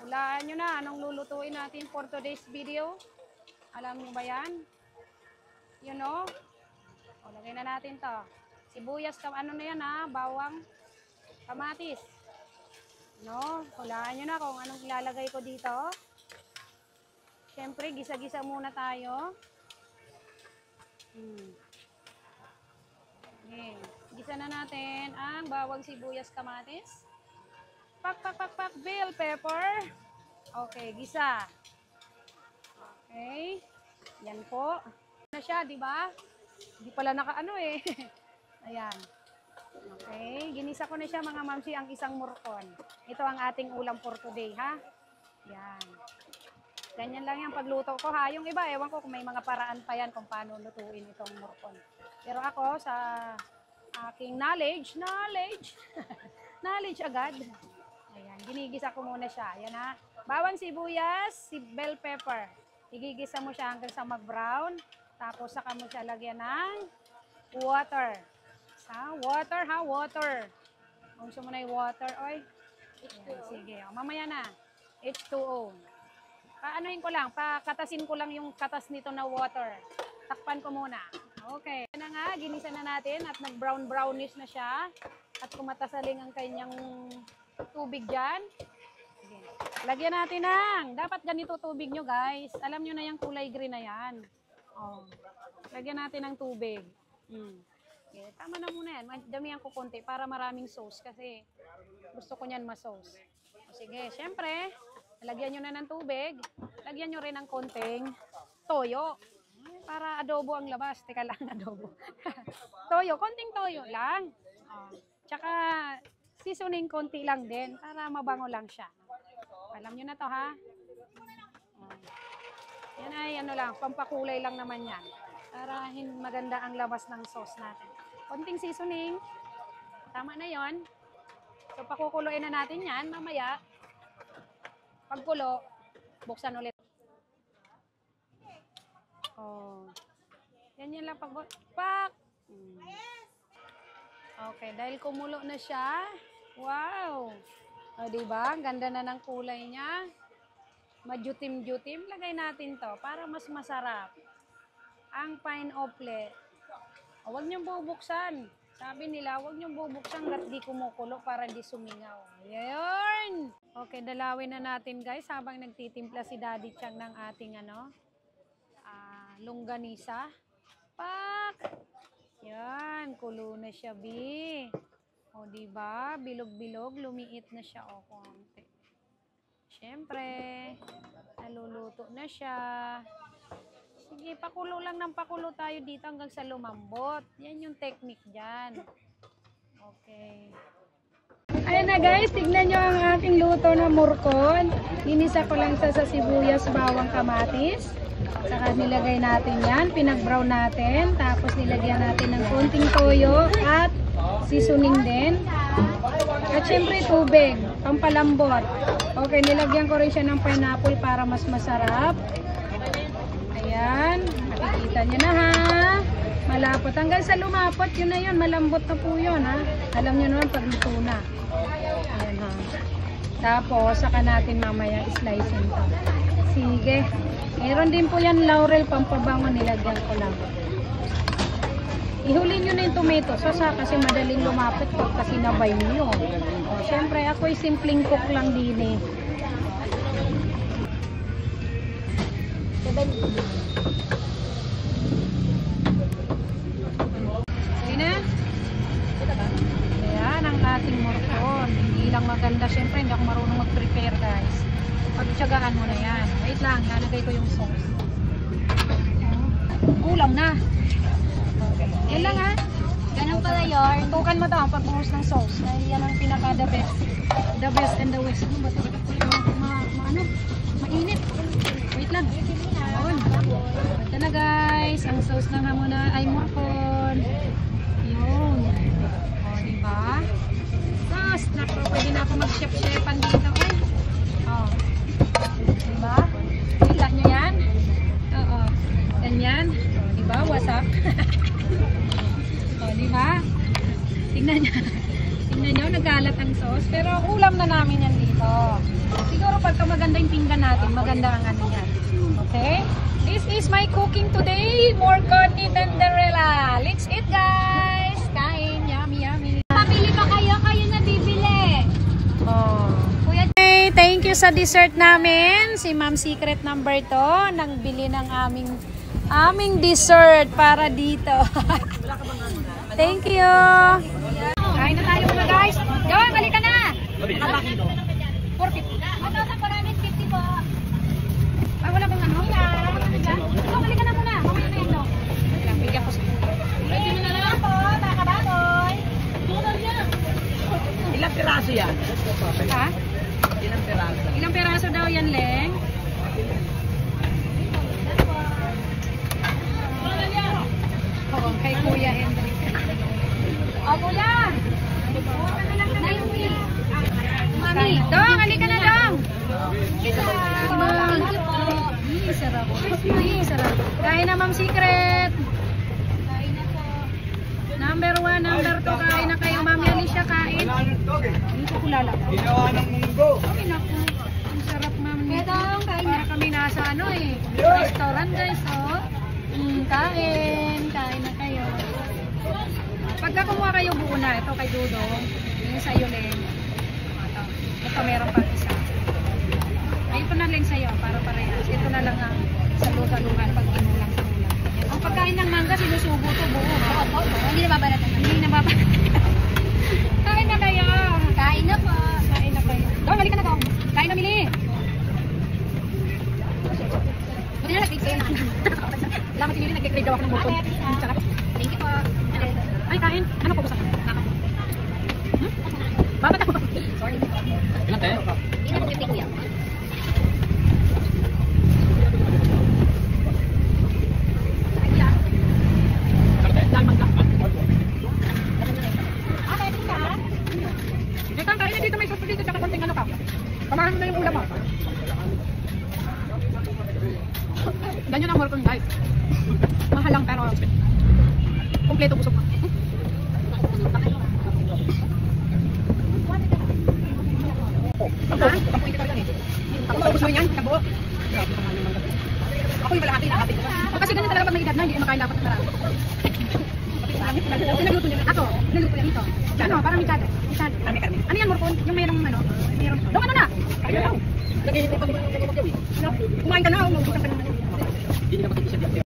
Hulaan nyo na anong lulutuin natin for today's video. Alam nyo ba yan? You know? O, lagay na natin to. Sibuyas, ano na yan ha? Bawang, kamatis. No? Hulaan nyo na kung anong ilalagay ko dito. Siyempre, gisa-gisa muna tayo. Okay. Gisa na natin ang bawang, sibuyas, kamatis. Pak, bell pepper. Okay, gisa. Okay. Yan po. Na siya, di ba? Hindi pala nakaano eh. Ayan. Okay, ginisa ko na siya mga mamsi ang isang murkon. Ito ang ating ulam for today, ha? Yan. Ganyan lang yung pagluto ko, ha? Yung iba, ewan ko kung may mga paraan pa yan kung paano lutuin itong murkon. Pero ako, sa aking knowledge agad. Ayan, ginigisa ko muna siya. Ayan ha. Bawang, sibuyas, bell pepper. Igigisa mo siya hanggang sa mag-brown. Tapos saka mo siya lagyan ng water. Water ha, water. Gusto mo na yung water, oy. Ayan, sige, o, mamaya na. H2O. Paanohin ko lang, pakatasin ko lang yung katas nito na water. Takpan ko muna. Okay. Yan na nga, ginisa na natin at nag-brownish na siya. At kumatasaling ang kanyang tubig dyan. Sige. Lagyan natin dapat ganito tubig nyo guys. Alam nyo na yung kulay green na yan. Oh. Lagyan natin ng tubig. Okay. Tama na muna yan. Damihan ko konti para maraming sauce kasi gusto ko nyan ma-sauce. Sige, syempre, lagyan nyo na ng tubig. Lagyan nyo rin ng konting toyo. Para adobo ang labas. Teka lang, adobo. Toyo, konting toyo lang. Oh. Tsaka, seasoning konti lang din para mabango lang siya. Alam nyo na to ha. Yan ay ano lang, pampakulay lang naman yan. Para maganda ang labas ng sauce natin. Konting seasoning. Tama na yon. So pakukuluin na natin yan mamaya. Pagkulo, buksan ulit. Oh. Yan lang pak. Okay, dahil kumulo na siya. Wow! O, diba? Ang ganda na ng kulay niya. Majutim-jutim. Lagay natin to para mas masarap. Ang pineapple. O, huwag niyong bubuksan. Sabi nila, huwag niyong bubuksan hanggat di kumukulo para di sumingaw. Ayan! Okay, dalawin na natin guys habang nagtitimpla si Daddy Chang ng ating longganisa. Pak! Yan, kulo na siya, bi. O, diba? Bilog-bilog, lumiit na siya, o, konti. Siyempre, naluluto na siya. Sige, pakulo lang ng pakulo tayo dito hanggang sa lumambot. Yan yung technique dyan. Okay. Ayan na guys, tignan nyo ang aking luto na murkon. Inisa ko lang sa sibuyas, bawang, kamatis. Saka nilagay natin yan, pinag-brown natin, tapos nilagyan natin ng konting toyo at seasoning din. At syempre tubig, pampalambot. Okay, nilagyan ko rin siya ng pineapple para mas masarap. Ayan, makikita nyo na ha. Malapot. Hanggang sa lumapot, yun na yun, malambot na po yun ha. Alam nyo naman pag luto na. Ayan ha. Tapos, saka natin mamaya slicing to. Sige. Meron din po yan laurel pampabango, nilagyan ko lang. Ihulin nyo na yung tomato sauce kasi madaling lumapit pag sinabay nyo. O, syempre ako'y simpleng cook lang din eh. Sige na. Ayan ang ating murkon. Hindi lang maganda. Syempre hindi ako marunong mag-prepare guys. Pagtsagaan mo na yan. Wait lang, lalagay ko yung sauce. Ulam na. Yan lang ha. Ganun pala yun. Tukan mo to ang pag-buhos ng sauce. Yan ang pinaka the best. The best and the worst. Ano ba ito? Mainit. Wait lang. Ayun. Ito na guys. Ang sauce ng hamon ay murkon. Yun. O, diba? Sauce. Naku, pwede na ako mag-chef-chefan dito. Ay. O. Diba? Kita nyo yan? Oo. Ganyan. Diba? Wasak. O, diba? Tingnan nyo. Tingnan nyo, nagalat ang sauce. Pero ulam na namin yan dito. Siguro pagka natin. Maganda ang ano yan. Okay? This is my cooking today. More corny tenderella. Let's eat, guys. Kain. Yummy, yummy. Pabili pa kayo, kayo na bibili. Oh. Okay, thank you sa dessert namin. Si Ma'am Secret number 2 nagbili ng aming dessert para dito. Thank you. Kain na tayo mga guys. Joang, balik ka na. 450. Ano sa paramit 50 po? Ay, wala bang ano? Oh, balik ka na muna. Mamaya na ito. Bigyan ko sa... Ready na lang po, mga baboy. Ilang piraso yan? Ha? Ilang piraso? Ilang peraso daw yan, Leng? Oo, kay Kuya Henry. O, kuya. 90. Mami. Dong, halika na, Dong. Thank you po. Sarap. Sarap. Kain na, Ma'am Secret. Kain na po. Number 1, number 2, kain na kayo. Mami Alicia, kain. Dito ko lalak. Ginawa ng munggo. Okay na po. Ang sarap, Ma'am. Kaya Dong, kain na. Para kami nasa ano eh. Restaurant, guys, oh. Kain. Kain na kayo. Pagka kumuha kayo buo na, ito kay Dudong. Yung sa'yo, Leng. Ito meron pa isa. Ay, ito na, Leng, sa'yo. Para parehas. Ito na lang ang salugan pag inulang. Ang pagkain ng mangga, sinusubo to buo. Opo, hindi na babalatan. Hindi na babalatan. Kain na kayo. Kain na po. Kain na kayo. Dong, halika na, Dong. Kain na, Mili. Buti na nag-take sa'yo na. Salamat si Mili, nag-trade daw ako ng bukod. Sarap. Thank you po. Ay, kain. Ano po gusto? Bakit ako? Sorry. Ilan tayo? Hindi na nag-take kuya. Ikaw, kain na dito, may sauce dito, tsaka konting ano ka. Kamahan mo na yung ulam mo. Ganyan ang work guys. Mahal lang pero kompleto busog ka. Ako gusto yan, kabuo. Ako yung malaki na kapit. Kasi ganyan talaga pag may edad na, hindi ko makain dapat marami. Nagluto niya. Ako, nagluto yan ito. Ano, parang may chado. Ano yan, Morpon? Yung mayroong ano? Mayroong. Dong, ano na? Kumain ka na,